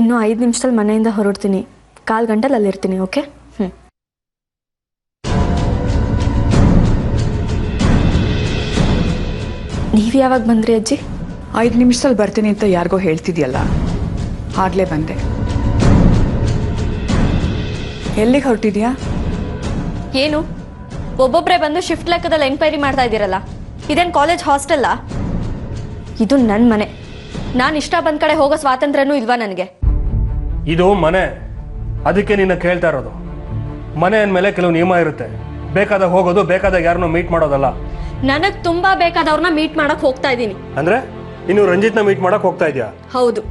ಇನ್ನು 5 ನಿಮಿಷದಲ್ಲಿ ಮನೆಯಿಂದ ಹೊರಡ್ತೀನಿ. 1/4 ಗಂಟೆಲಿ ಅಲ್ಲಿರ್ತೀನಿ. ಓಕೆ? ನೀವು ಯಾವಾಗ ಬಂದ್ರಿ ಅಜ್ಜಿ? 5 ನಿಮಿಷದಲ್ಲಿ ಬರ್ತೀನಿ ಅಂತ ಯಾರಿಗೋ ಹೇಳ್ತಿದ್ಯಲ್ಲ, ಆಗಲೇ ಬಂದೆ. ಎಲ್ಲಿಗೆ ಹೊರಟಿದ್ಯಾ? ಏನು ಒಬ್ಬೊಬ್ಬರೇ ಬಂದು ಶಿಫ್ಟ್ ಲೆಕ್ಕದಲ್ಲಿ ಎಂಕ್ವೈರಿ ಮಾಡ್ತಾ ಇದ್ದೀರಲ್ಲ, ಇದೇನು ಕಾಲೇಜ್ ಹಾಸ್ಟೆಲ್ಲಾ? ಇದು ನನ್ನ ಮನೆ. ನಾನು ಇಷ್ಟ ಬಂದ ಕಡೆ ಹೋಗೋ ಸ್ವಾತಂತ್ರ್ಯನೂ ಇಲ್ವಾ ನನಗೆ? ಇದು ಮನೆ, ಅದಕ್ಕೆ ನಿನ್ನ ಕೇಳ್ತಾ ಇರೋದು. ಮನೆ ಅಂದಮೇಲೆ ಕೆಲವು ನಿಯಮ ಇರುತ್ತೆ. ಬೇಕಾದಾಗ ಹೋಗೋದು, ಬೇಕಾದಾಗ ಯಾರನ್ನೂ ಮೀಟ್ ಮಾಡೋದಲ್ಲ. ನನಗೆ ತುಂಬಾ ಬೇಕಾದವ್ರನ್ನ ಮೀಟ್ ಮಾಡಕ್ ಹೋಗ್ತಾ ಇದ್ದೀನಿ. ಅಂದ್ರೆ ಇನ್ನು ರಂಜಿತ್ನ ಮೀಟ್ ಮಾಡಕ್ ಹೋಗ್ತಾ ಇದೆಯಾ? ಹೌದು.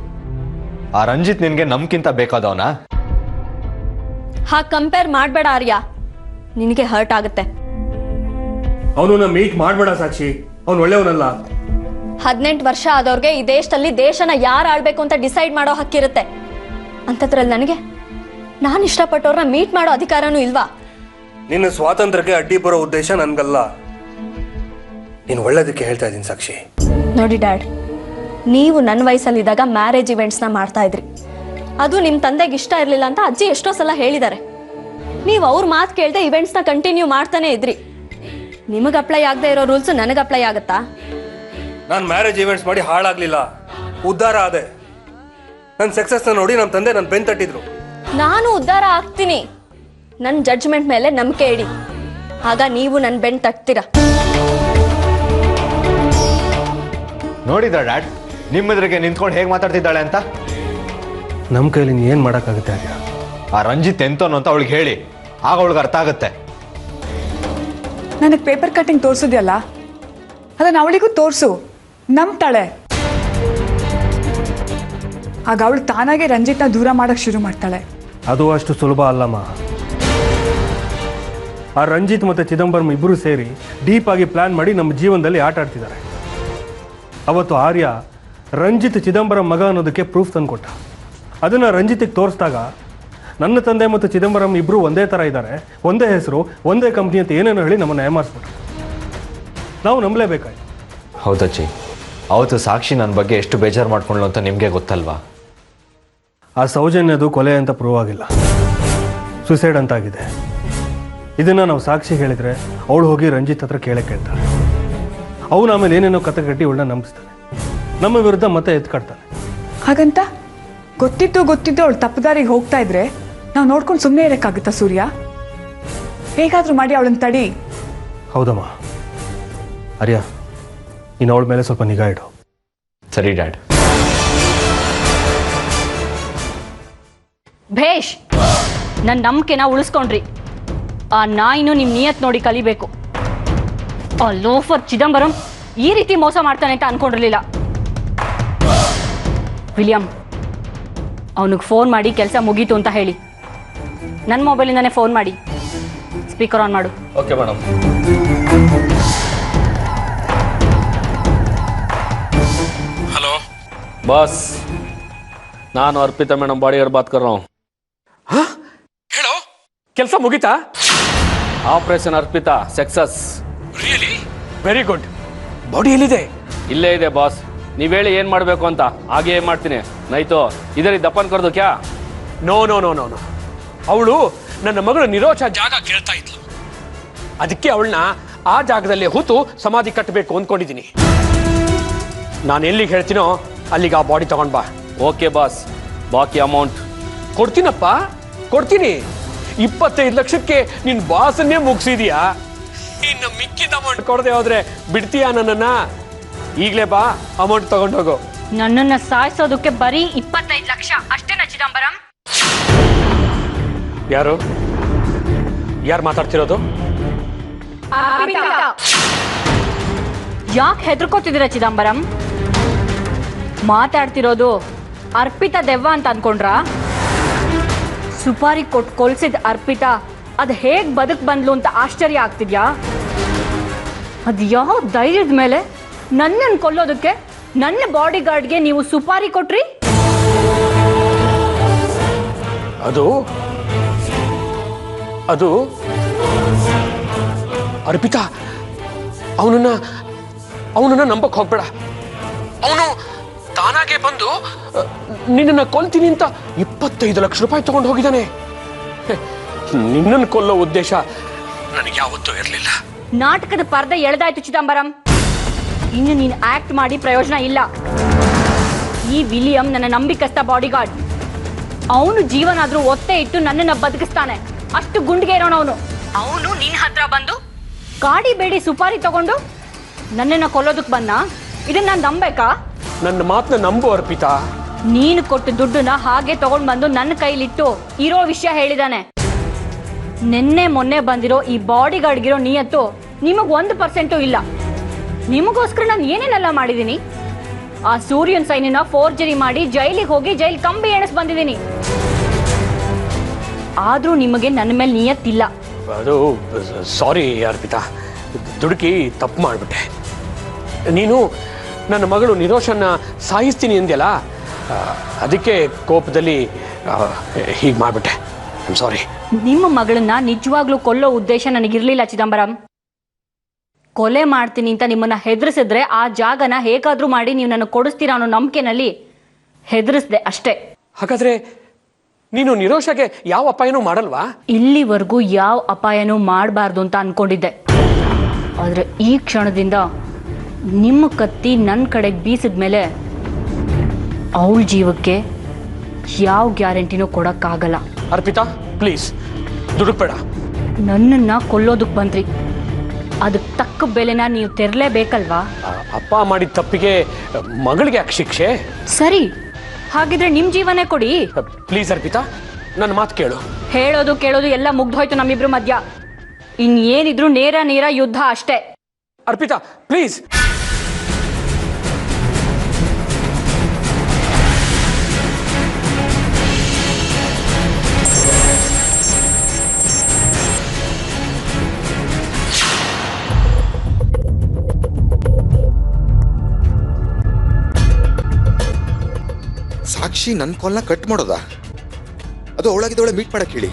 ಆ ರಂಜಿತ್ ನಿನ್ಗೆ ನಮ್ಗಿಂತ ಬೇಕಾದವನ? ಕಂಪೇರ್ ಮಾಡಬೇಡ ಆರ್ಯ, ನಿನಗೆ ಹರ್ಟ್ ಆಗುತ್ತೆ. ಅವನನ್ನ ಮೀಟ್ ಮಾಡಬೇಡ ಸಾಕ್ಷಿ, ಅವನು ಒಳ್ಳೆಯವನಲ್ಲ. 18 ವರ್ಷ ಆದವ್ರಿಗೆ ಈ ದೇಶದಲ್ಲಿ ದೇಶನ ಯಾರು ಆಳ್ಬೇಕು ಅಂತ ಡಿಸೈಡ್ ಮಾಡೋ ಹಕ್ಕಿರುತ್ತೆ. ಅಂತದ್ರಲ್ಲಿ ನನಗೆ ನಾನು ಇಷ್ಟಪಟ್ಟವ್ರನ್ನ ಮೀಟ್ ಮಾಡೋ ಅಧಿಕಾರನೂ ಇಲ್ವಾ? ನಿನ್ನ ಸ್ವಾತಂತ್ರ್ಯಕ್ಕೆ ಅಡ್ಡಿ ಬರೋ ಉದ್ದೇಶ ನನ್ಗಲ್ಲ. ನೀನು ಒಳ್ಳೇದಕ್ಕೆ ಹೇಳ್ತಾ ಇದ್ದೀನಿ ಸಾಕ್ಷಿ. ನೋಡಿ ಡ್ಯಾಡ್, ನೀವು ನನ್ನ ವಯಸ್ಸಲ್ಲಿದ್ದಾಗ ಮ್ಯಾರೇಜ್ ಇವೆಂಟ್ಸ್ನ ಮಾಡ್ತಾ ಇದ್ರಿ. ಅದು ನಿಮ್ಮ ತಂದೆಗೆ ಇಷ್ಟ ಇರಲಿಲ್ಲ ಅಂತ ಅಜ್ಜಿ ಎಷ್ಟೋ ಸಲ ಹೇಳಿದ್ದಾರೆ. ನೀವು ಅವ್ರ ಮಾತು ಕೇಳದೆ ಇವೆಂಟ್ಸ್ನ ಕಂಟಿನ್ಯೂ ಮಾಡ್ತಾನೆ ಇದ್ರಿ. ನಿಮಗೆ ಅಪ್ಲೈ ಆಗದೆ ಇರೋ ರೂಲ್ಸ್ ನನಗೆ ಅಪ್ಲೈ ಆಗುತ್ತಾ? ನಾನು ಮ್ಯಾರೇಜ್ ಇವೆಂಟ್ಸ್ ಮಾಡಿ ಹಾಳಾಗ್ಲಿಲ್ಲ, ಉದ್ಧಾರ ಆದೆ. ನನ್ನ ಸಕ್ಸಸ್ನ ನೋಡಿ ನಮ್ಮ ತಂದೆ ನನ್ನ ಬೆನ್ ತಟ್ಟಿದ್ರು. ನಾನು ಉದ್ಧಾರ ಆಗ್ತೀನಿ. ನನ್ನ ಜಡ್ಜ್ಮೆಂಟ್ ಮೇಲೆ ನಂಬಿಕೆ ಇಡಿ, ಆಗ ನೀವು ನನ್ನ ಬೆನ್ ತಟ್ತೀರಾ. ನೋಡಿದ್ರ ಡ್ಯಾಡ್, ನಿಮ್ಮೆದುರಿಗೆ ನಿಂತ್ಕೊಂಡು ಹೇಗೆ ಮಾತಾಡ್ತಿದ್ದಾಳೆ ಅಂತ? ನಮ್ಮ ಕೈಲಿ ಏನು ಮಾಡೋಕ್ಕಾಗುತ್ತೆ ಆರ್ಯ? ಆ ರಂಜಿತ್ ಎಂತೋನು ಅಂತ ಅವಳಿಗೆ ಹೇಳಿ, ಆಗ ಅವಳಿಗೆ ಅರ್ಥ ಆಗುತ್ತೆ. ನನಗೆ ಪೇಪರ್ ಕಟ್ಟಿಂಗ್ ತೋರಿಸಿದ್ಯಲ್ಲ, ಅದನ್ನು ಅವಳಿಗೂ ತೋರಿಸು, ನಂಬ್ತಾಳೆ. ಆಗ ಅವಳು ತಾನಾಗೆ ರಂಜಿತ್ನ ದೂರ ಮಾಡೋಕ್ಕೆ ಶುರು ಮಾಡ್ತಾಳೆ. ಅದು ಅಷ್ಟು ಸುಲಭ ಅಲ್ಲಮ್ಮ. ಆ ರಂಜಿತ್ ಮತ್ತು ಚಿದಂಬರಂ ಇಬ್ಬರು ಸೇರಿ ಡೀಪ್ ಆಗಿ ಪ್ಲಾನ್ ಮಾಡಿ ನಮ್ಮ ಜೀವನದಲ್ಲಿ ಆಟ ಆಡ್ತಿದ್ದಾರೆ. ಅವತ್ತು ಆರ್ಯ ರಂಜಿತ್ ಚಿದಂಬರಂ ಮಗ ಅನ್ನೋದಕ್ಕೆ ಪ್ರೂಫ್ ತಂದುಕೊಟ್ಟ. ಅದನ್ನು ರಂಜಿತ್ಗೆ ತೋರಿಸಿದಾಗ ನನ್ನ ತಂದೆ ಮತ್ತು ಚಿದಂಬರಂ ಇಬ್ಬರು ಒಂದೇ ಥರ ಇದ್ದಾರೆ, ಒಂದೇ ಹೆಸರು, ಒಂದೇ ಕಂಪ್ನಿ ಅಂತ ಏನೇನೋ ಹೇಳಿ ನಮ್ಮನ್ನು ಏಮಾರಿಸ್ಬಿಟ್ರು. ನಾವು ನಂಬಲೇಬೇಕಾಯ್ತು. ಹೌದಜ್ಜಿ, ಅವತ್ತು ಸಾಕ್ಷಿ ನನ್ನ ಬಗ್ಗೆ ಎಷ್ಟು ಬೇಜಾರು ಮಾಡ್ಕೊಂಡ್ಲು ಅಂತ ನಿಮಗೆ ಗೊತ್ತಲ್ವಾ? ಆ ಸೌಜನ್ಯದು ಕೊಲೆ ಅಂತ ಪ್ರೂವ್ ಆಗಿಲ್ಲ, ಸುಸೈಡ್ ಅಂತಾಗಿದೆ. ಇದನ್ನು ನಾವು ಸಾಕ್ಷಿ ಹೇಳಿದರೆ ಅವಳು ಹೋಗಿ ರಂಜಿತ್ ಹತ್ರ ಕೇಳ್ತಾಳೆ. ಅವನು ಆಮೇಲೆ ಏನೇನೋ ಕತೆ ಕಟ್ಟಿ ಅವಳನ್ನ ನಂಬಿಸ್ತಾನೆ, ನಮ್ಮ ವಿರುದ್ಧ ಮತ್ತೆ ಎತ್ಕಡ್ತಾನೆ. ಹಾಗಂತ ಗೊತ್ತಿದ್ದು ಅವಳು ತಪ್ಪುದಾರಿಗೆ ಹೋಗ್ತಾ ಇದ್ರೆ ನಾವು ನೋಡ್ಕೊಂಡು ಸುಮ್ಮನೆ ಇರೋಕ್ಕಾಗುತ್ತಾ ಸೂರ್ಯ? ಹೇಗಾದರೂ ಮಾಡಿ ಅವಳನ್ನ ತಡಿ. ಹೌದಮ್ಮ. ಆರ್ಯ, ಇನ್ನು ಅವಳ ಮೇಲೆ ಸ್ವಲ್ಪ ನಿಗಾ ಇಡು. ಸರಿ ಡ್ಯಾಡ್. ಭೇಷ್, ನನ್ನ ನಂಬಿಕೆನ ಉಳಿಸ್ಕೊಂಡ್ರಿ. ಆ ನಾಯಿನೂ ನಿಮ್ಮ ನಿಯತ್ ನೋಡಿ ಕಲಿಬೇಕು. ಆ ಲೋಫರ್ ಚಿದಂಬರಂ ಈ ರೀತಿ ಮೋಸ ಮಾಡ್ತಾನೆ ಅಂತ ಅನ್ಕೊಂಡಿರ್ಲಿಲ್ಲ. ವಿಲಿಯಂ, ಅವನಿಗೆ ಫೋನ್ ಮಾಡಿ ಕೆಲಸ ಮುಗೀತು ಅಂತ ಹೇಳಿ. ನನ್ನ ಮೊಬೈಲಿಂದಾನೇ ಫೋನ್ ಮಾಡಿ. ಸ್ಪೀಕರ್ ಆನ್ ಮಾಡು. Okay madam. ಹಲೋ ಬಾಸ್, ನಾನು ಅರ್ಪಿತಾ ಮೇಡಮ್ ಬಾಡಿಗಾರ್ಡ್ ಬಾತ್ ಕರ್ ರहा हूं. ಹೇಳೋ, ಕೆಲಸ ಮುಗೀತಾ? Operation Arpita success. Really very good. Body ಎಲ್ಲಿದೆ? ಇಲ್ಲೇ ಇದೆ ಬಾಸ್. ನೀವು ಹೇಳಿ ಏನು ಮಾಡಬೇಕು ಅಂತ ಹಾಗೆ ಮಾಡ್ತೀನಿ. ನೈತು ಇದರಿ ದಪ್ಪನ್ ಕರ್ದು ಕ್ಯಾ? No no no no no ಅವಳು ನನ್ನ ಮಗಳು ನಿರೋಚ ಜಾಗ ಕೇಳ್ತಾ ಇದ್ಲು. ಅದಕ್ಕೆ ಅವಳನ್ನ ಆ ಜಾಗದಲ್ಲಿ ಹೂತು ಸಮಾಧಿ ಕಟ್ಟಬೇಕು ಅಂದ್ಕೊಂಡಿದ್ದೀನಿ. ನಾನು ಎಲ್ಲಿಗೆ ಹೇಳ್ತೀನೋ ಅಲ್ಲಿಗೆ ಆ ಬಾಡಿ ತಗೊಂಡ್ ಬಾ. Okay boss. ಬಾಕಿ ಅಮೌಂಟ್ ಕೊಡ್ತೀನಪ್ಪ, ಕೊಡ್ತೀನಿ. 25 ಲಕ್ಷಕ್ಕೆ ನಿನ್ ಬಾಸನ್ನೇ ಮುಗಿಸಿದೀಯಾ? ಇನ್ನು ಮಿಕ್ಕಿದ ಅಮೌಂಟ್ ಕೊಡದೆ ಹೋದ್ರೆ ಬಿಡ್ತೀಯಾ ನನ್ನನ್ನ? ಈಗಲೇ ಬಾ, ಅಮೌಂಟ್ ತಗೊಂಡೋಗು. ನನ್ನನ್ನ ಸಾಯಿಸೋದಕ್ಕೆ ಬರೀ 25 ಲಕ್ಷ ಅಷ್ಟೇನಾ ಚಿದಂಬರಂ? ಯಾರು ಮಾತಾಡ್ತಿರೋದು? ಯಾಕೆ ಹೆದರ್ಕೋತಿದ್ದೀರಾ ಚಿದಂಬರಂ? ಮಾತಾಡ್ತಿರೋದು ಅರ್ಪಿತಾ ದೆವ್ವ ಅಂತ ಅನ್ಕೊಂಡ್ರಾ? ಸುಪಾರಿ ಕೊಟ್ಟು ಕೊಲ್ಸಿದ ಅರ್ಪಿತಾ ಅದು ಹೇಗ್ ಬದುಕ್ ಬಂದ್ಲು ಅಂತ ಆಶ್ಚರ್ಯ ಆಗ್ತಿದ್ಯಾ? ಅದು ಯಾವ ಧೈರ್ಯದ ಮೇಲೆ ನನ್ನನ್ನು ಕೊಲ್ಲೋದಕ್ಕೆ ನನ್ನ ಬಾಡಿ ಗಾರ್ಡ್ಗೆ ನೀವು ಸುಪಾರಿ ಕೊಟ್ರಿ? ಅದು ಅದು ಅರ್ಪಿತಾ, ಅವನನ್ನ ನಂಬಕ್ ಹೋಗ್ಬೇಡ. ಅವನು ತಾನಾಗೆ ಬಂದು ನಿನ್ನನ್ನು ಕೊಲ್ತೀನಿ ಅಂತ 25 ಲಕ್ಷ ರೂಪಾಯಿ ತಗೊಂಡು ಹೋಗಿದ್ದಾನೆ. ನಿನ್ನನ್ನು ಕೊಲ್ಲೋ ಉದ್ದೇಶ ನನಗೆ ಯಾವತ್ತೂ ಇರಲಿಲ್ಲ. ನಾಟಕದ ಪರ್ದೆ ಎಳೆದಾಯ್ತು ಚಿದಂಬರಂ. ಇನ್ನು ನೀನು ಆಕ್ಟ್ ಮಾಡಿ ಪ್ರಯೋಜನ ಇಲ್ಲ. ಈ ವಿಲಿಯಂ ನನ್ನ ನಂಬಿಕಸ್ಥ ಬಾಡಿಗಾರ್ಡ್. ಅವನು ಜೀವನಾದ್ರೂ ಒತ್ತೆ ಇಟ್ಟು ನನ್ನನ್ನ ಬದುಕಿಸ್ತಾನೆ. ಅಷ್ಟು ಗುಂಡಿಗೆ ಇರೋನವನು. ಅವನು ನಿನ್ನ ಹತ್ರ ಬಂದು ಗಾಡಿ ಬೇಡಿ ಸುಪಾರಿ ತಗೊಂಡು ನನ್ನನ್ನ ಕೊಲ್ಲೋದಕ್ಕೆ ಬಂದ. ಇದನ್ನ ನಾನು ನಂಬೇಕಾ? ನನ್ನ ಮಾತನ್ನ ನಂಬು ಅರ್ಪಿತಾ. ನೀನು ಕೊಟ್ಟು ದುಡ್ಡನ್ನ ಹಾಗೆ ತಗೊಂಡ್ ಬಂದು ನನ್ನ ಕೈಲಿಟ್ಟು ಇರೋ ವಿಷಯ ಹೇಳಿದಾನೆ. ನಿನ್ನೆ ಮೊನ್ನೆ ಬಂದಿರೋ ಈ ಬಾಡಿಗಾರ್ಡ್ಗಿರೋ ನಿಯತ್ತು ನಿಮಗ್ 1% ಇಲ್ಲ. ನಿಮಗೋಸ್ಕರ ನಾನು ಏನೇನೆಲ್ಲ ಮಾಡಿದೀನಿ. ಆ ಸೂರ್ಯನ್ ಸೈನಿನ ಫೋರ್ಜರಿ ಮಾಡಿ ಜೈಲಿಗೆ ಹೋಗಿ ಜೈಲ್ ಕಂಬಿ ಎಣಿಸ್ ಬಂದಿದ್ದೀನಿ. ಆದ್ರೂ ನಿಮಗೆ ನನ್ನ ಮೇಲೆ ನಿಯತ್ತಿಲ್ಲ. ಅದು ಸಾರಿ ಅರ್ಪಿತಾ, ದುಡುಕಿ ತಪ್ಪು ಮಾಡಿಬಿಟ್ಟೆ. ನೀನು ನನ್ನ ಮಗಳು ನಿರೋಷನ್ನ ಸಾಯಿಸ್ತೀನಿ ಅಂದ್ಯಲ್ಲ, ಅದಕ್ಕೆ ಕೋಪದಲ್ಲಿ ಹೀಗೆ ಮಾಡಿಬಿಟ್ಟೆ. I am sorry. ನಿಮ್ಮ ಮಗಳನ್ನ ನಿಜವಾಗ್ಲೂ ಕೊಲ್ಲೋ ಉದ್ದೇಶ ನನಗಿರ್ಲಿಲ್ಲ ಚಿದಂಬರಂ. ಕೊಲೆ ಮಾಡ್ತೀನಿ ಅಂತ ನಿಮ್ಮನ್ನ ಹೆದರಿಸಿದ್ರೆ ಆ ಜಾಗನ ಹೇಗಾದ್ರೂ ಮಾಡಿ ನೀವು ನನಗೆ ಕೊಡಿಸ್ತೀರಾ ಅನ್ನೋ ನಂಬಿಕೆನಲ್ಲಿ ಹೆದರಿಸ್ದೆ ಅಷ್ಟೇ. ಹಾಗಾದ್ರೆ ನೀನು ನಿರೋಷಗೆ ಯಾವ ಅಪಾಯನೂ ಮಾಡಲ್ವಾ? ಇಲ್ಲಿವರೆಗೂ ಯಾವ ಅಪಾಯನೂ ಮಾಡಬಾರ್ದು ಅಂತ ಅನ್ಕೊಂಡಿದ್ದೆ. ಆದ್ರೆ ಈ ಕ್ಷಣದಿಂದ ನಿಮ್ಮ ಕತ್ತಿ ನನ್ನ ಕಡೆಗೆ ಬೀಸಿದ ಮೇಲೆ ಅವಳ ಜೀವಕ್ಕೆ ಯಾವ ಗ್ಯಾರಂಟಿನೂ ಕೊಡಕ್ಕಾಗಲ್ಲ. ಅರ್ಪಿತಾ ಪ್ಲೀಸ್ ದುಡುಕ್ಬೇಡ. ನನ್ನನ್ನ ಕೊಲ್ಲೋದಕ್ಕೆ ಬಂದ್ರಿ, ಅದಕ್ಕೆ ತಕ್ಕ ಬೆಲೆನ ನೀವು ತೆರಲೇಬೇಕಲ್ವಾ? ಅಪ್ಪ ಮಾಡಿದ ತಪ್ಪಿಗೆ ಮಗಳಿಗೆ ಯಾಕೆ ಶಿಕ್ಷೆ? ಸರಿ, ಹಾಗಿದ್ರೆ ನಿಮ್ ಜೀವನೇ ಕೊಡಿ. ಪ್ಲೀಸ್ ಅರ್ಪಿತಾ, ನನ್ನ ಮಾತು ಕೇಳು. ಹೇಳೋದು ಕೇಳೋದು ಎಲ್ಲ ಮುಗ್ದೋಯ್ತು ನಮ್ಮಿಬ್ರು ಮಧ್ಯ. ಇನ್ನೇನಿದ್ರು ನೇರ ಯುದ್ಧ ಅಷ್ಟೇ. ಅರ್ಪಿತಾ ಪ್ಲೀಸ್. ಸಾಕ್ಷಿ ನನ್ನ ಕಾಲ್ನ ಕಟ್ ಮಾಡೋದಾ? ಅದು ಅವಳಾಗಿದ್ದವಳೆ ಮೀಟ್ ಮಾಡಕ್ ಹೇಳಿ.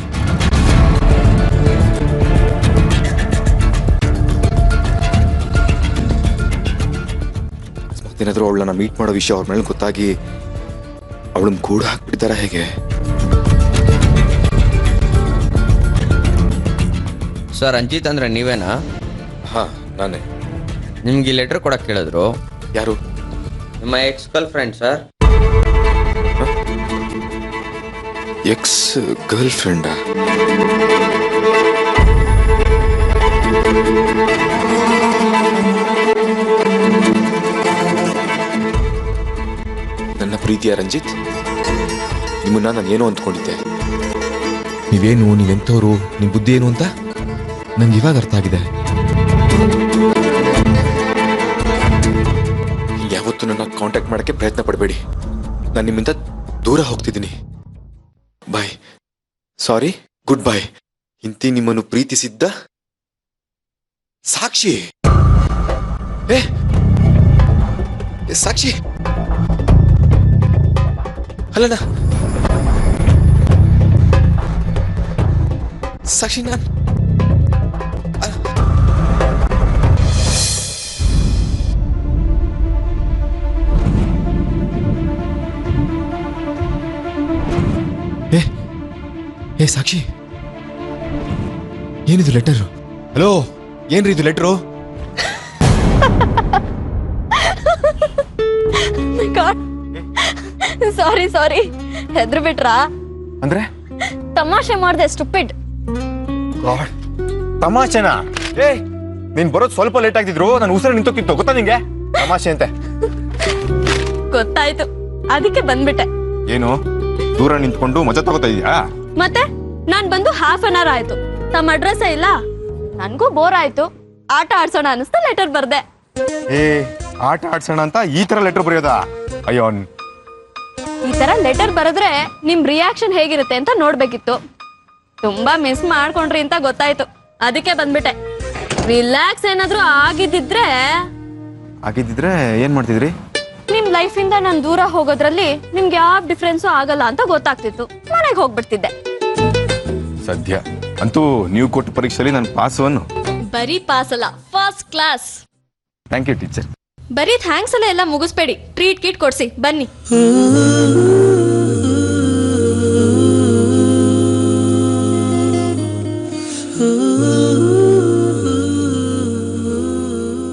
ಮತ್ತೇನಾದ್ರೂ ಅವಳನ್ನ ಮೀಟ್ ಮಾಡೋ ವಿಷಯ ಅವ್ರ ಮೇಲೆ ಗೊತ್ತಾಗಿ ಅವಳನ್ನ ಕೂಡ ಹಾಕ್ಬಿಡ್ತಾರ ಹೇಗೆ? ಸರ್, ರಂಜಿತ್ ಅಂದ್ರೆ ನೀವೇನಾ? ಹಾ, ನಾನೇ. ನಿಮ್ಗೆ ಈ ಲೆಟರ್ ಕೊಡಕ್ಕೆ ಕೇಳಿದ್ರು. ಯಾರು? ನಿಮ್ಮ ex girl friend sir. Ex girl ಫ್ರೆಂಡಾ? ನನ್ನ ಪ್ರೀತಿಯ ರಂಜಿತ್, ನಿಮ್ಮನ್ನ ನಾನು ಏನೋ ಅಂದ್ಕೊಂಡಿದ್ದೆ. ನೀವೆಂಥವ್ರು, ನಿಮ್ಮ ಬುದ್ಧಿ ಏನು ಅಂತ ನಂಗೆ ಇವಾಗ ಅರ್ಥ ಆಗಿದೆ. ಯಾವತ್ತೂ ನನ್ನ ಕಾಂಟ್ಯಾಕ್ಟ್ ಮಾಡಕ್ಕೆ ಪ್ರಯತ್ನ ಪಡಬೇಡಿ. ನಾನು ನಿಮ್ಮಿಂದ ದೂರ ಹೋಗ್ತಿದ್ದೀನಿ. ಬಾಯ್. ಸಾರಿ, ಗುಡ್ ಬಾಯ್. ಇಂತಿ ನಿಮ್ಮನ್ನು ಪ್ರೀತಿಸಿದ್ದ ಸಾಕ್ಷಿ. ಏ ಸಾಕ್ಷಿ ಅಲ್ಲಣ್ಣ, ಸಾಕ್ಷಿ ನಾನು ಏ ಸಾಕ್ಷಿ, ಏನಿದು ಲೆಟರು? ಹಲೋ, ಏನ್ರಿ ಇದು ಲೆಟರು? ಸಾರಿ ಹೆದ್ರು ಬಿಟ್ರಾ? ಅಂದ್ರೆ ತಮಾಷೆ ಮಾಡ್ದೆ, ಸ್ಟುಪಿಡ್. ತಮಾಷೆನಾ? ಏ, ನೀನ್ ಬರೋದು ಸ್ವಲ್ಪ ಲೇಟ್ ಆಗ್ತಿದ್ರು, ನಾನು ಉಸಿರು ನಿಂತೋಗಿತ್ತು ಗೊತ್ತಾ ನಿಂಗೆ? ತಮಾಷೆ ಅಂತೆ. ಗೊತ್ತಾಯ್ತು, ಅದಕ್ಕೆ ಬಂದ್ಬಿಟ್ಟೆ. ಏನು ದೂರ ನಿಂತ್ಕೊಂಡು ಮಜಾ ತಗೋತಾ ಇದೀಯಾ? ಮತ್ತೆ ನಾನ್ ಬಂದು ಹಾಫ್ ಅನ್ ಅವರ್ ಆಯ್ತು, ತಮ್ಮ ಅಡ್ರೆಸ್ ಇಲ್ಲ. ನನ್ಗೂ ಬೋರ್ ಆಯ್ತು, ಆಟ ಆಡ್ಸೋಣ ಅನಿಸ್ತಾ ಲೆಟರ್ ಬರ್ದೆ. ಏ, ಆಟ ಆಡ್ಸೋಣ ಅಂತ ಈ ತರ ಲೆಟರ್ ಬರೆಯೋದಾ? ಅಯ್ಯೋ, ಈ ತರ ಲೆಟರ್ ಬರೆದ್ರೆ ನಿಮ್ ರಿಯಾಕ್ಷನ್ ಹೇಗಿರುತ್ತೆ ಅಂತ ನೋಡ್ಬೇಕಿತ್ತು. ತುಂಬಾ ಮಿಸ್ ಮಾಡ್ಕೊಂಡ್ರಿ ಅಂತ ಗೊತ್ತಾಯ್ತು, ಅದಕ್ಕೆ ಬಂದ್ಬಿಟ್ಟೆ. ರಿಲ್ಯಾಕ್ಸ್ ಏನಾದ್ರು ಆಗಿದ್ದಿದ್ರೆ ಏನ್ ಮಾಡ್ತಿದ್ರಿ? ನಿಮ್ ಲೈಫ್ ಇಂದ ನಾನ್ ದೂರ ಹೋಗೋದ್ರಲ್ಲಿ ನಿಮ್ಗೆ ಯಾವ ಡಿಫ್ರೆನ್ಸು ಆಗಲ್ಲ ಅಂತ ಗೊತ್ತಾಗ್ತಿತ್ತು. ಮನೆಗೆ ಹೋಗ್ಬಿಡ್ತಿದ್ದೆ. ಸದ್ಯ ಅಂತೂ ನೀವು ಕೊಟ್ಟ ಪರೀಕ್ಷೆಯಲ್ಲಿ ನಾನು ಪಾಸ್. ಬರೀ ಪಾಸ್ ಅಲ್ಲ, first class. Thank you teacher. ಬರೀ ಥ್ಯಾಂಕ್ಸ್ ಎಲ್ಲ ಮುಗಿಸ್ಬೇಡಿ, ಟ್ರೀಟ್ ಕಿಟ್ ಕೊಡ್ಸಿ ಬನ್ನಿ.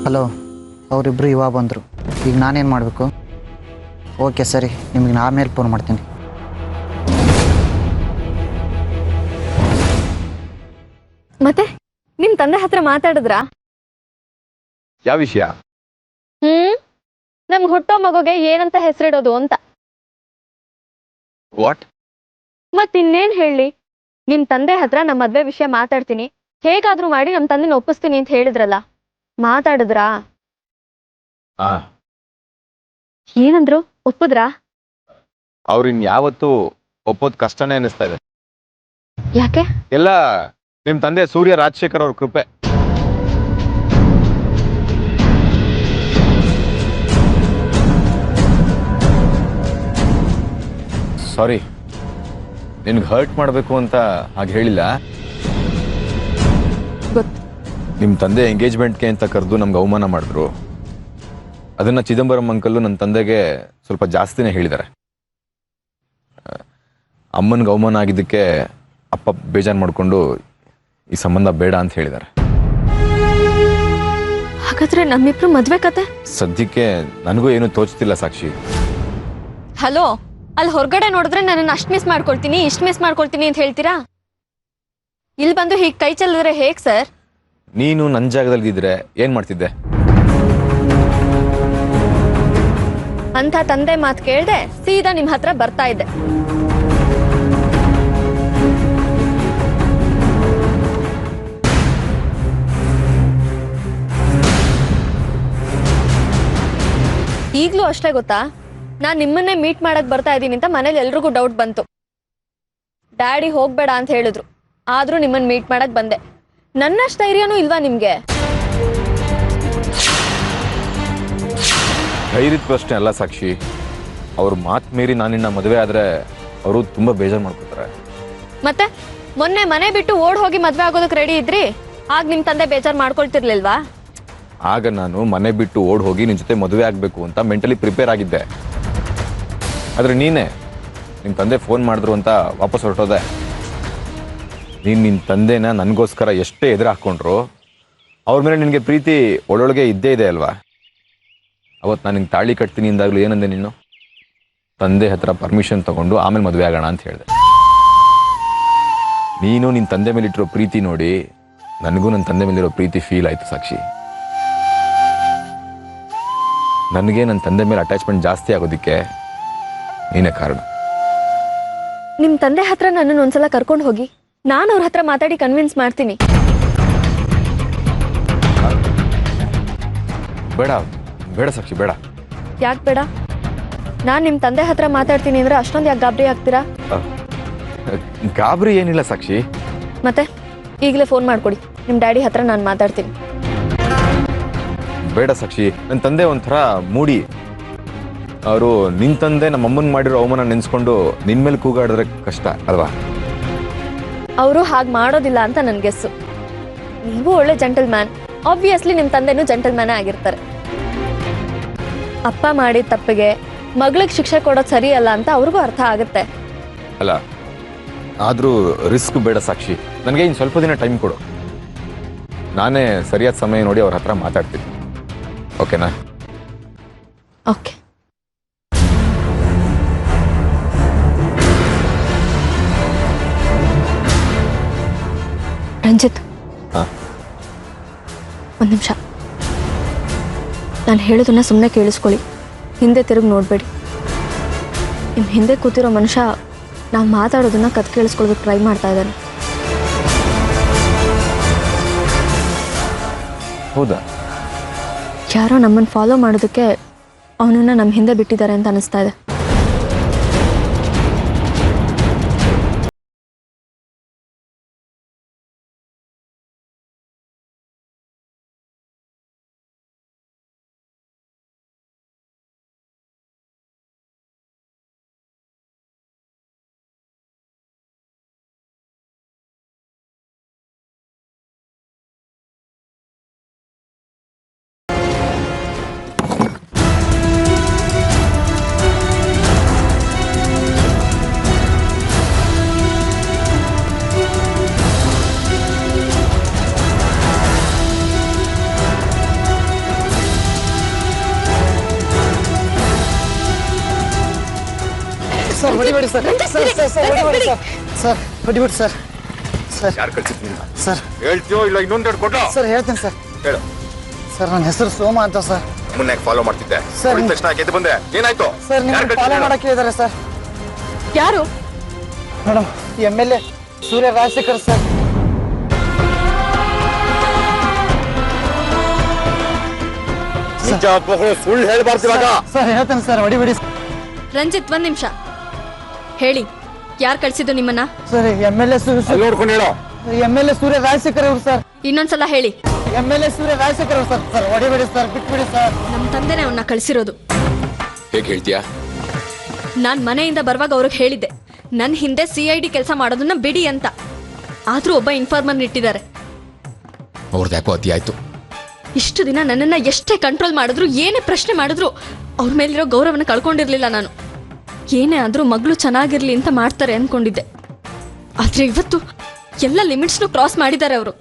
ಹಲೋ, ಅವರಿಬ್ಬರು ಇವಾಗ ಬಂದರು. ಈಗ ನಾನೇನು ಮಾಡಬೇಕು? ಓಕೆ ಸರಿ, ನಿಮಗೆ ನಾ ಆಮೇಲೆ ಫೋನ್ ಮಾಡ್ತೀನಿ. ಮತ್ತೆ ನಿಮ್ ತಂದೆ ಹತ್ರ ಮಾತಾಡಿದ್ರಾ? ಯಾವ ವಿಷಯ? ನಮ್ಗೆ ಹುಟ್ಟೋ ಮಗುಗೆ ಏನಂತ ಹೆಸರಿಡೋದು ಅಂತ. ವಾಟ್? ಮತ್ತಿನ್ನೇನ್ ಹೇಳಿ, ನಿಮ್ ತಂದೆ ಹತ್ರ ನಮ್ಮ ಮದ್ವೆ ವಿಷಯ ಮಾತಾಡ್ತೀನಿ, ಹೇಗಾದ್ರೂ ಮಾಡಿ ನಮ್ ತಂದೆನ ಒಪ್ಪಿಸ್ತೀನಿ ಅಂತ ಹೇಳಿದ್ರಲ್ಲ, ಮಾತಾಡಿದ್ರಾ? ಏನಂದ್ರು? ಒಪ್ಪುದ್ರಾ? ಅವ್ರಿನ್ ಯಾವತ್ತೂ ಒಪ್ಪೋದ್ ಕಷ್ಟನೇ ಅನಿಸ್ತಾ ಇದೆ. ಯಾಕೆ? ಎಲ್ಲ ನಿಮ್ ತಂದೆ ಸೂರ್ಯ ರಾಜಶೇಖರ್ ಅವ್ರ ಕೃಪೆ. ಸಾರಿ, ನಿನ್ಗೆ ಹರ್ಟ್ ಮಾಡಬೇಕು ಅಂತ ಹಾಗೆ ಹೇಳಿಲ್ಲ. ನಿಮ್ಮ ತಂದೆ ಎಂಗೇಜ್ಮೆಂಟ್ಗೆ ಅಂತ ಕರೆದು ನಮ್ಗೆ ಅವಮಾನ ಮಾಡಿದ್ರು. ಅದನ್ನ ಚಿದಂಬರಂ ಅಂಕಲ್ಲು ನನ್ನ ತಂದೆಗೆ ಸ್ವಲ್ಪ ಜಾಸ್ತಿನೇ ಹೇಳಿದ್ದಾರೆ. ಅಮ್ಮನಿಗೆ ಅವಮಾನ ಆಗಿದ್ದಕ್ಕೆ ಅಪ್ಪ ಬೇಜಾರು ಮಾಡಿಕೊಂಡು ಈ ಸಂಬಂಧ ಬೇಡ ಅಂತ ಹೇಳಿದ್ದಾರೆ. ಹಾಗಾದ್ರೆ ನಮ್ಮಿಬ್ರು ಮದ್ವೆ ಕತೆ? ಸದ್ಯಕ್ಕೆ ನನಗೂ ಏನು ತೋಚ್ತಿಲ್ಲ ಸಾಕ್ಷಿ. ಹಲೋ, ಅಲ್ಲಿ ಹೊರಗಡೆ ನೋಡಿದ್ರೆ ನನ್ನನ್ನು ಅಷ್ಟು ಮಿಸ್ ಮಾಡ್ಕೊಳ್ತೀನಿ, ಇಷ್ಟು ಮಿಸ್ ಮಾಡ್ಕೊಳ್ತೀನಿ ಅಂತ ಹೇಳ್ತೀರಾ? ಇಲ್ಲಿ ಬಂದು ಹೀಗೆ ಕೈ ಚೆಲ್ಲಿದ್ರೆ ಹೇಗ್ ಸರ್? ನೀನು ನನ್ನ ಜಾಗದಲ್ಲಿ ಇದ್ರೆ ಏನ್ ಮಾಡ್ತಿದ್ದೆ? ಅಂತ ತಂದೆ ಮಾತು ಕೇಳ್ದೆ ಸೀದಾ ನಿಮ್ ಹತ್ರ ಬರ್ತಾ ಇದ್ದೆ. ಈಗ್ಲೂ ಅಷ್ಟೇ ಗೊತ್ತಾ, ನಾನ್ ನಿಮ್ಮನ್ನೇ ಮೀಟ್ ಮಾಡಕ್ ಬರ್ತಾ ಇದ್ದೀನಿ ಅಂತ ಮನೇಲಿ ಎಲ್ರಿಗೂ ಡೌಟ್ ಬಂತು. ಡ್ಯಾಡಿ ಹೋಗ್ಬೇಡ ಅಂತ ಹೇಳಿದ್ರು, ಆದ್ರೂ ನಿಮ್ಮನ್ನ ಮೀಟ್ ಮಾಡಕ್ ಬಂದೆ. ನನ್ನಷ್ಟು ಧೈರ್ಯನೂ ಇಲ್ವಾ ನಿಮ್ಗೆ? ಧೈರ್ಯದ ಪ್ರಶ್ನೆ ಅಲ್ಲ ಸಾಕ್ಷಿ. ಅವ್ರ ಮಾತು ಮೀರಿ ನಾನಿನ್ನ ಮದುವೆ ಆದ್ರೆ ಅವರು ತುಂಬಾ ಬೇಜಾರು ಮಾಡ್ಕೊತಾರೆ. ಮತ್ತೆ ಮೊನ್ನೆ ಮನೆ ಬಿಟ್ಟು ಓಡ್ ಹೋಗಿ ಮದ್ವೆ ಆಗೋದಕ್ಕೆ ರೆಡಿ ಇದ್ರಿ, ಆಗ ನಿಮ್ ತಂದೆ ಬೇಜಾರು ಮಾಡ್ಕೊಳ್ತಿರ್ಲಿಲ್ವಾ? ಆಗ ನಾನು ಮನೆ ಬಿಟ್ಟು ಓಡ್ ಹೋಗಿ ನಿನ್ ಜೊತೆ ಮದುವೆ ಆಗ್ಬೇಕು ಅಂತ ಮೆಂಟಲಿ ಪ್ರಿಪೇರ್ ಆಗಿದ್ದೆ. ಆದ್ರೆ ನೀನೇ ನಿಮ್ ತಂದೆ ಫೋನ್ ಮಾಡಿದ್ರು ಅಂತ ವಾಪಸ್ ಹೊರಟೋದೆ. ನಿನ್ನ ತಂದೆನ ನನಗೋಸ್ಕರ ಎಷ್ಟೇ ಎದುರು ಹಾಕ್ಕೊಂಡ್ರು ಅವ್ರ ಮೇಲೆ ನಿನಗೆ ಪ್ರೀತಿ ಒಳೊಳಗೆ ಇದ್ದೇ ಇದೆ ಅಲ್ವಾ? ಅವತ್ತು ನಾನು ನಿಂಗೆ ತಾಳಿ ಕಟ್ತೀನಿ ಇಂದಾಗಲೂ ಏನಂದೆ ನೀನು? ತಂದೆ ಹತ್ರ ಪರ್ಮಿಷನ್ ತಗೊಂಡು ಆಮೇಲೆ ಮದುವೆ ಆಗೋಣ ಅಂತ ಹೇಳಿದೆ. ನೀನು ನಿನ್ನ ತಂದೆ ಮೇಲೆ ಇಟ್ಟಿರೋ ಪ್ರೀತಿ ನೋಡಿ ನನಗೂ ನನ್ನ ತಂದೆ ಮೇಲಿರೋ ಪ್ರೀತಿ ಫೀಲ್ ಆಯಿತು ಸಾಕ್ಷಿ. ನನಗೆ ನನ್ನ ತಂದೆ ಮೇಲೆ ಅಟ್ಯಾಚ್ಮೆಂಟ್ ಜಾಸ್ತಿ ಆಗೋದಕ್ಕೆ ನೀನೇ ಕಾರಣ. ನಿಮ್ ತಂದೆ ಹತ್ರ ನನ್ನನ್ನು ಒಂದ್ಸಲ ಕರ್ಕೊಂಡು ಹೋಗಿ, ನಾನು ಅವ್ರ ಹತ್ರ ಮಾತಾಡಿ ಕನ್ವಿನ್ಸ್ ಮಾಡ್ತೀನಿ. ಬೇಡ ಬೇಡ ಸಾಕ್ಷಿ, ಬೇಡ. ಯಾಕೆ ಬೇಡ? ನಾನು ನಿಮ್ಮ ತಂದೆ ಹತ್ರ ಮಾತಾಡ್ತೀನಿ ಅಂದ್ರೆ ಅಷ್ಟೊಂದು ಯಾಕೆ ಗಾಬರಿ ಆಗ್ತೀರಾ? ಗಾಬರಿ ಏನಿಲ್ಲ ಸಾಕ್ಷಿ. ಮತ್ತೆ ಈಗಲೇ ಫೋನ್ ಮಾಡ್ಕೊಡಿ, ನಿಮ್ಮ ಡ್ಯಾಡಿ ಹತ್ರ ನಾನು ಮಾತಾಡ್ತೀನಿ. ಬೇಡ ಸಾಕ್ಷಿ, ನನ್ನ ತಂದೆ ಒಂಥರ ಮೂಡಿ. ಅವರು ನಿನ್ನ ತಂದೆ ನಮ್ಮ ಅಮ್ಮನ ಮಾಡಿರೋ ಅವಮಾನ ನೆನೆಸ್ಕೊಂಡು ನಿನ್ನ ಮೇಲೆ ಕೂಗಾಡಿದ್ರೆ ಕಷ್ಟ ಅಲ್ವಾ? ಅವರು ಹಾಗೆ ಮಾಡೋದಿಲ್ಲ ಅಂತ ನನ್ನ ಗೆಸ್ಸು. ನೀವು ಒಳ್ಳೆ ಜೆಂಟಲ್ ಮ್ಯಾನ್, ಆಬ್ವಿಯಸ್ಲಿ ನಿಮ್ಮ ತಂದೆನೂ ಜೆಂಟಲ್ ಮ್ಯಾನೇ ಆಗಿರ್ತಾರೆ. ಅಪ್ಪ ಮಾಡಿದ ತಪ್ಪಿಗೆ ಮಗಳಿಗೆ ಶಿಕ್ಷೆ ಕೊಡೋದು ಸರಿ ಅಲ್ಲ ಅಂತ ಅವ್ರಿಗೂ ಅರ್ಥ ಆಗುತ್ತೆ. ಅಲ್ಲ, ಆದರೂ ರಿಸ್ಕ್ ಬೇಡ ಸಾಕ್ಷಿ. ನನಗೆ ಇನ್ನು ಸ್ವಲ್ಪ ದಿನ ಟೈಮ್ ಕೊಡು, ನಾನೇ ಸರಿಯಾದ ಸಮಯ ನೋಡಿ ಅವ್ರ ಹತ್ರ ಮಾತಾಡ್ತೀನಿ. ಓಕೆನಾ? ಓಕೆ. ರಂಜಿತ್, ಒಂದು ನಿಮಿಷ. ನಾನು ಹೇಳೋದನ್ನ ಸುಮ್ಮನೆ ಕೇಳಿಸ್ಕೊಳ್ಳಿ, ಹಿಂದೆ ತಿರುಗಿ ನೋಡಬೇಡಿ. ನಿಮ್ಮ ಹಿಂದೆ ಕೂತಿರೋ ಮನುಷ್ಯ ನಾವು ಮಾತಾಡೋದನ್ನ ಕತ್ ಕೇಳಿಸ್ಕೊಳ್ಬೇಕು ಟ್ರೈ ಮಾಡ್ತಾ ಇದ್ದಾನೆ. ಹೌದಾ? ಯಾರೋ ನಮ್ಮನ್ನು ಫಾಲೋ ಮಾಡೋದಕ್ಕೆ ಅವನನ್ನ ನಮ್ಮ ಹಿಂದೆ ಬಿಟ್ಟಿದ್ದಾರೆ ಅಂತ ಅನಿಸ್ತಾ ಇದೆ. ಹೊಡಿಬೇಡಿ ಸರ್ ಹೊಡಿಬೇಡಿ ಸರ್ ಹೊಡಿಬೇಡಿ ಸರ್ ಸರ್ ಯಾರು ಕಳ್ಸಿದ್ದೀನಿ ಸರ್ ಹೇಳ್ತೀಯೋ ಇಲ್ಲ ಇನ್ನೊಂದೆರಡು ಕೊಟ್ಟು ಸರ್ ಹೇಳ್ತೀನಿ ಸರ್ ಹೇಳು. ಸರ್ ನನ್ನ ಹೆಸರು ಸೋಮ ಅಂತ ಸರ್. ಮುನ್ನೆ ಫಾಲೋ ಮಾಡ್ತಿದ್ದೆ ಸರ್, ನೋಡಿದ ತಕ್ಷಣ ಗೆದ್ದು ಬಂದೆ. ಏನಾಯ್ತು? ಸರ್ ನಿಮ್ಮನ್ನು ಫಾಲೋ ಮಾಡಕ್ಕೆ ಹೇಳಿದ್ದಾರೆ ಸರ್. ಯಾರು? ಮೇಡಮ್ MLA ಸೂರ್ಯ ರಾಜಶೇಖರ್ ಸರ್. ಸುಳ್ಳು ಹೇಳ್ಬಾರ್ದು ಇವಾಗ. ಸರ್ ಹೇಳ್ತೇನೆ ಸರ್ ಹೊಡಿಬೇಡಿ. ರಂಜಿತ್ ಒಂದ್ ನಿಮಿಷ ಹೇಳಿ, ಯಾರು ಕಳ್ಸಿದ್ದು ನಿಮ್ಮನ್ನ? ಸರ್ MLA ನೋಡ್ಕೊಂಡು ಹೇಳೋ. MLA ಸೂರ್ಯ ರಾಜಶೇಖರ್ ಅವರು ಸರ್. ಇನ್ನೊಂದ್ಸಲ ಹೇಳಿ. MLA ಸೂರ್ಯ ರಾಜಶೇಖರ್ ಅವರು ಸರ್. ಸರ್ ಹೊಡಿಬೇಡಿ ಸರ್, ಬಿಟ್ಬಿಡಿ ಸರ್. ನಮ್ಮ ತಂದೆನೇ ಅವನ್ನ ಕಳ್ಸಿರೋದು. ಹೇಗೆ ಹೇಳ್ತೀಯಾ? ನಾನ್ ಮನೆಯಿಂದ ಬರುವಾಗ ಅವ್ರಿಗೆ ಹೇಳಿದ್ದೆ ನನ್ನ ಹಿಂದೆ CID ಕೆಲಸ ಮಾಡೋದನ್ನ ಬಿಡಿ ಅಂತ. ಆದ್ರೂ ಒಬ್ಬ ಇನ್ಫಾರ್ಮರ್ ಇಟ್ಟಿದ್ದಾರೆ. ಅವ್ರದ್ದು ಯಾಕೋ ಅತಿ ಆಯ್ತು. ಇಷ್ಟು ದಿನ ನನ್ನನ್ನ ಎಷ್ಟೇ ಕಂಟ್ರೋಲ್ ಮಾಡಿದ್ರು, ಏನೇ ಪ್ರಶ್ನೆ ಮಾಡಿದ್ರು ಅವ್ರ ಮೇಲಿರೋ ಗೌರವನ ಕಳ್ಕೊಂಡಿರ್ಲಿಲ್ಲ ನಾನು. ಏನೇ ಆದ್ರೂ ಮಗಳು ಚೆನ್ನಾಗಿರ್ಲಿ ಅಂತ ಮಾಡ್ತಾರೆ ಅನ್ಕೊಂಡಿದ್ದೆ. ಆದ್ರೆ ಇವತ್ತು ಎಲ್ಲ ಲಿಮಿಟ್ಸ್ನು ಕ್ರಾಸ್ ಮಾಡಿದ್ದಾರೆ ಅವರು.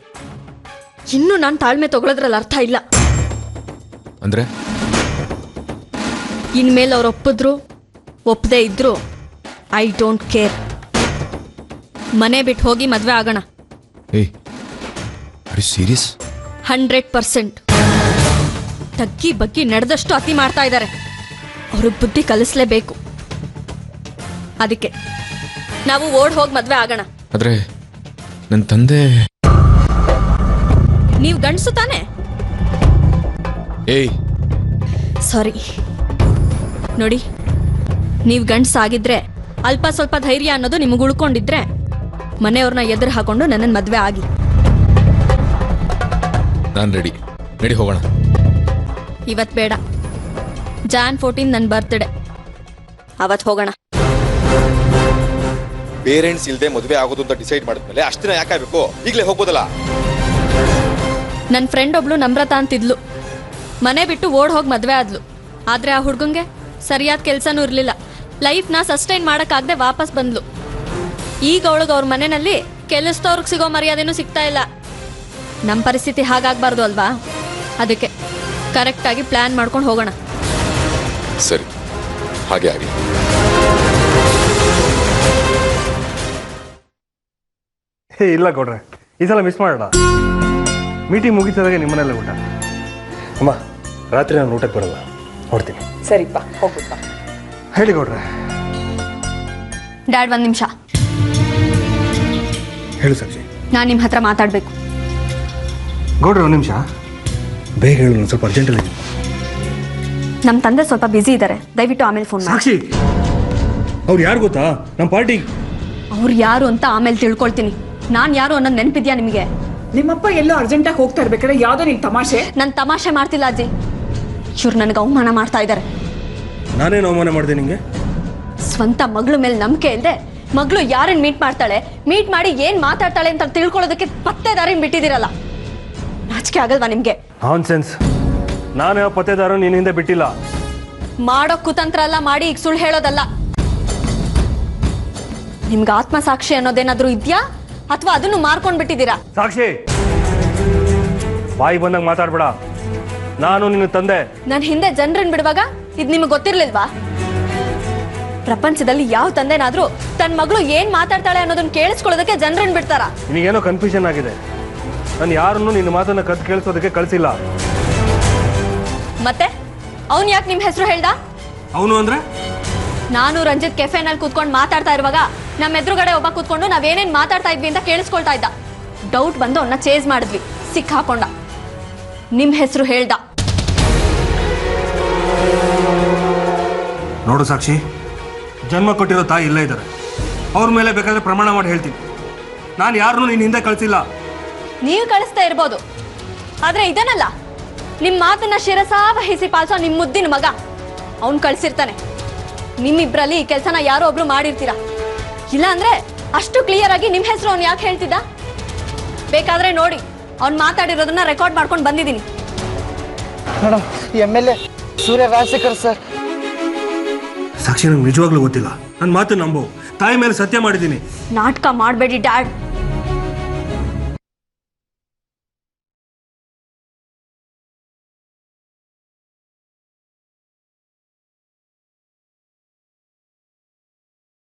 ಇನ್ನೂ ನಾನು ತಾಳ್ಮೆ ತಗೊಳ್ಳೋದ್ರಲ್ಲಿ ಅರ್ಥ ಇಲ್ಲ. ಅಂದ್ರೆ ಇನ್ಮೇಲೆ ಅವ್ರು ಒಪ್ಪಿದ್ರು ಒಪ್ಪದೇ ಇದ್ರು ಐ ಡೋಂಟ್ ಕೇರ್. ಮನೆ ಬಿಟ್ಟು ಹೋಗಿ ಮದ್ವೆ ಆಗೋಣ. ಏಯ್ ಆರ್ ಯು ಸೀರಿಯಸ್? 100%. ತಗ್ಗಿ ಬಗ್ಗಿ ನಡೆದಷ್ಟು ಅತಿ ಮಾಡ್ತಾ ಇದ್ದಾರೆ. ಅವ್ರಿಗೆ ಬುದ್ಧಿ ಕಲಿಸ್ಲೇಬೇಕು. ಅದಕ್ಕೆ ನಾವು ಓಡ್ ಹೋಗಿ ಮದ್ವೆ ಆಗೋಣ. ಆದ್ರೆ ನನ್ನ ತಂದೆ. ನೀವು ಗಂಡಸು ತಾನೆ? ಏಯ್ ಸಾರಿ ನೋಡಿ, ನೀವು ಗಂಡಸಾಗಿದ್ರೆ ಅಲ್ಪ ಸ್ವಲ್ಪ ಧೈರ್ಯ ಅನ್ನೋದು ನಿಮಗೆ ಉಳ್ಕೊಂಡಿದ್ರೆ ಮನೆಯವ್ರನ್ನ ಎದುರು ಹಾಕೊಂಡು ನನ್ನನ್ನು ಮದ್ವೆ ಆಗಿ. ನಾನು ರೆಡಿ. ನಡಿ ಹೋಗೋಣ. ಇವತ್ತು ಬೇಡ, Jan 14 ನನ್ನ ಬರ್ತ್ಡೇ, ಅವತ್ತು ಹೋಗೋಣ. ಪೇರೆಂಟ್ಸ್ ಇಲ್ಲದೆ ಮದುವೆ ಆಗೋದು ಅಂತ ಡಿಸೈಡ್ ಮಾಡಿದ್ಮೇಲೆ ಅಷ್ಟು ದಿನ ಯಾಕಾಗಬೇಕು? ಈಗಲೇ ಹೋಗ್ಬೋದಲ್ಲ? ನನ್ನ ಫ್ರೆಂಡ್ ಒಬ್ಳು ನಮ್ರತಾ ಅಂತಿದ್ಲು. ಮನೆ ಬಿಟ್ಟು ಓಡ್ ಹೋಗಿ ಮದ್ವೆ ಆದ್ಲು. ಆದ್ರೆ ಆ ಹುಡ್ಗಂಗೆ ಸರಿಯಾದ ಕೆಲ್ಸನೂ ಇರ್ಲಿಲ್ಲ. ಲೈಫ್ನ ಸಸ್ಟೈನ್ ಮಾಡಕ್ಕಾಗದೆ ವಾಪಸ್ ಬಂದ್ಲು. ಈಗ ಅವಳಿಗೆ ಅವ್ರ ಮನೆಯಲ್ಲಿ ಕೆಲಸದವ್ರಿಗೆ ಸಿಗೋ ಮರ್ಯಾದೆನೂ ಸಿಗ್ತಾ ಇಲ್ಲ. ನಮ್ಮ ಪರಿಸ್ಥಿತಿ ಹಾಗಾಗ್ಬಾರ್ದು ಅಲ್ವಾ? ಅದಕ್ಕೆ ಕರೆಕ್ಟಾಗಿ ಪ್ಲಾನ್ ಮಾಡ್ಕೊಂಡು ಹೋಗೋಣ. ಸರಿ, ಹಾಗೆ ಆಗಲಿ. ಇಲ್ಲ ಕೊಡ್ರೆ, ಈ ಸಲ ಮಿಸ್ ಮಾಡೋಣ. ಮೀಟಿಂಗ್ ಮುಗಿತದಾಗೆ ನಿಮ್ಮನೆಲ್ಲ ಊಟ. ಅಮ್ಮ, ರಾತ್ರಿ ನಾನು ಊಟಕ್ಕೆ ಬರಲ್ಲ, ಹೊಡ್ತೀನಿ. ಸರಿಪ್ಪ, ಹೋಗುತ್ತಾ. ಹೇಳಿ ಕೊಡ್ರೆ. ಡ್ಯಾಡ್, 1 ನಿಮಿಷ ಹೇಳು ಸಾಕ್ಷಿ. ನಾನು ನಿಮ್ಮ ಹತ್ರ ಮಾತಾಡಬೇಕು. ಗೌಡ್ರೆ 1 ನಿಮಿಷ ಬೇಗ ಹೇಳು, ನಾನು ಸ್ವಲ್ಪ ಅರ್ಜೆಂಟಲ್ಲಿ ಇದ್ದೀನಿ. ನಮ್ಮ ತಂದೆ ಸ್ವಲ್ಪ ಬ್ಯುಸಿ ಇದ್ದಾರೆ, ದಯವಿಟ್ಟು ಆಮೇಲೆ ಫೋನ್ ಮಾಡಿ. ಸಾಕ್ಷಿ, ಅವ್ರು ಯಾರು ಗೊತ್ತಾ? ನಮ್ಮ ಪಾರ್ಟಿ. ಅವ್ರು ಯಾರು ಅಂತ ಆಮೇಲೆ ತಿಳ್ಕೊಳ್ತೀನಿ. ನಾನು ಯಾರು ಅನ್ನೋದು ನೆನಪಿದ್ಯಾ ನಿಮಗೆ? ನಿಮ್ಮಪ್ಪ ಎಲ್ಲೋ ಅರ್ಜೆಂಟಾಗಿ ಹೋಗ್ತಾ ಇರ್ಬೇಕಾದ್ರೆ ಯಾವುದೋ ನಿನ್ ತಮಾಷೆ. ನಾನು ತಮಾಷೆ ಮಾಡ್ತಿಲ್ಲ ಅಜ್ಜಿ. ಇವ್ರು ನನಗೆ ಅವಮಾನ ಮಾಡ್ತಾ ಇದ್ದಾರೆ. ನಾನೇನು ಅವಮಾನ ಮಾಡಿದೆ ನಿಮಗೆ? ಸ್ವಂತ ಮಗಳ ಮೇಲೆ ನಂಬಿಕೆ ಇಲ್ಲದೆ ಮಗಳು ಯಾರನ್ನ ಮೀಟ್ ಮಾಡ್ತಾಳೆ, ಮೀಟ್ ಮಾಡಿ ಏನ್ ಮಾತಾಡ್ತಾಳೆ ಅಂತ ತಿಳ್ಕೊಳ್ಳೋದಕ್ಕೆ ಪತ್ತೆದಾರಿನ ಬಿಟ್ಟಿದ್ದೀರಲ್ಲ. ನಾಚಿಕೆ ಆಗಲ್ವಾ ನಿಮ್ಗೆ? ನಾನ್ಸೆನ್ಸ್. ನಾನು ಪತ್ತೆದಾರ ನಿನ್ನ ಹಿಂದೆ ಬಿಟ್ಟಿಲ್ಲ. ಮಾಡೋ ಕುತಂತ್ರ ಎಲ್ಲ ಮಾಡಿ ಈಗ ಸುಳ್ಳು ಹೇಳೋದಲ್ಲ. ನಿಮ್ಗೆ ಆತ್ಮಸಾಕ್ಷಿ ಅನ್ನೋದೇನಾದ್ರೂ ಇದ್ಯಾ, ಅಥವಾ ಅದನ್ನು ಮಾರ್ಕೊಂಡ್ ಬಿಟ್ಟಿದ್ದೀರಾ? ಸಾಕ್ಷಿ, ಬಾಯಿ ಬಂದಾಗ ಮಾತಾಡ್ಬೇಡ. ನಾನು ನಿನ್ನ ತಂದೆ. ನನ್ನ ಹಿಂದೆ ಜನರನ್ನ ಬಿಡುವಾಗ ಇದು ನಿಮಗೆ ಗೊತ್ತಿರ್ಲಿಲ್ವಾ? ಪ್ರಪಂಚದಲ್ಲಿ ಯಾವ ತಂದೆನಾದ್ರೂ ತನ್ನ ಮಗಳು ಏನ್ ಮಾತಾಡ್ತಾಳೆ ಅನ್ನೋದನ್ನ ಕೇಳಿಸ್ಕೊಳ್ಳೋದಕ್ಕೆ ಜನರನ್ನ ಬಿಡ್ತಾರ? ನಿನಗೇನೋ ಕನ್ಫ್ಯೂಷನ್ ಆಗಿದೆ. ನಾನು ಯಾರನ್ನು ನಿನ್ನ ಮಾತನ್ನ ಕದ್ದು ಕೇಳಿಸೋದಕ್ಕೆ ಕಳಿಸಿಲ್ಲ. ಮತ್ತೆ ಅವನು ಯಾಕೆ ನಿಮ್ಮ ಹೆಸರು ಹೇಳ್ದ? ಅವನು ಅಂದ್ರೆ ನಾನು ರಂಜಿತ್ ಕೆಫೆನಲ್ಲಿ ಕೂತ್ಕೊಂಡು ಮಾತಾಡ್ತಾ ಇರುವಾಗ ನಮ್ಮ ಎದುರುಗಡೆ ಒಬ್ಬ ಕೂತ್ಕೊಂಡು ನಾವೇನೇನ್ ಮಾತಾಡ್ತಾ ಇದ್ವಿ ಅಂತ ಕೇಳಿಸ್ಕೊಳ್ತಾ ಇದ್ದ. ಡೌಟ್ ಬಂದು ಅವನ್ನ ಚೇಸ್ ಮಾಡಿದ್ವಿ, ಸಿಕ್ಕಾಕೊಂಡ. ನಿಮ್ ಹೆಸರು ಹೇಳ್ದ. ನೋಡು ಸಾಕ್ಷಿ, ಜನ್ಮ ಕೊಟ್ಟಿರೋ ತಾಯಿ ಇಲ್ಲೇ ಇದ್ದಾರೆ. ಅವ್ರ ಮೇಲೆ ಬೇಕಾದ್ರೆ ಪ್ರಮಾಣ ಮಾಡಿ ಹೇಳ್ತೀನಿ. ನಾನು ಯಾರನ್ನೂ ನಿನ್ನ ಹಿಂದೆ ಕಳಿಸಿಲ್ಲ. ನೀವು ಕಳಿಸ್ತಾ ಇರ್ಬೋದು, ಆದ್ರೆ ಇದನ್ನಲ್ಲ, ನಿಮ್ ಮಾತನ್ನ ಶಿರಸಾವಹಿಸಿ ಪಾಲಿಸೋ ನಿಮ್ ಮುದ್ದಿನ ಮಗ ಅವ್ನ್ ಕಳ್ಸಿರ್ತಾನೆ. ನಿಮ್ಮಿಬ್ರಲ್ಲಿ ಈ ಕೆಲಸನ ಯಾರೋ ಒಬ್ರು ಮಾಡಿರ್ತೀರಾ. ಇಲ್ಲ ಅಂದ್ರೆ ಅಷ್ಟು ಕ್ಲಿಯರ್ ಆಗಿ ನಿಮ್ ಹೆಸರು ಅವ್ನು ಯಾಕೆ ಹೇಳ್ತಿದ್ದ? ಬೇಕಾದ್ರೆ ನೋಡಿ, ಅವ್ನು ಮಾತಾಡಿರೋದನ್ನ ರೆಕಾರ್ಡ್ ಮಾಡ್ಕೊಂಡು ಬಂದಿದ್ದೀನಿ. ಮೇಡಮ್, MLA ಸೂರ್ಯ ರಾಜಶೇಖರ್ ಸರ್. ಸಾಕ್ಷಿ, ನಂಗೆ ನಿಜವಾಗ್ಲೂ ಗೊತ್ತಿಲ್ಲ. ನನ್ನ ಮಾತು ನಂಬು. ತಾಯಿ ಮೇಲೆ ಸತ್ಯ ಮಾಡಿದ್ದೀನಿ. ನಾಟಕ ಮಾಡಬೇಡಿ ಡ್ಯಾಡ್.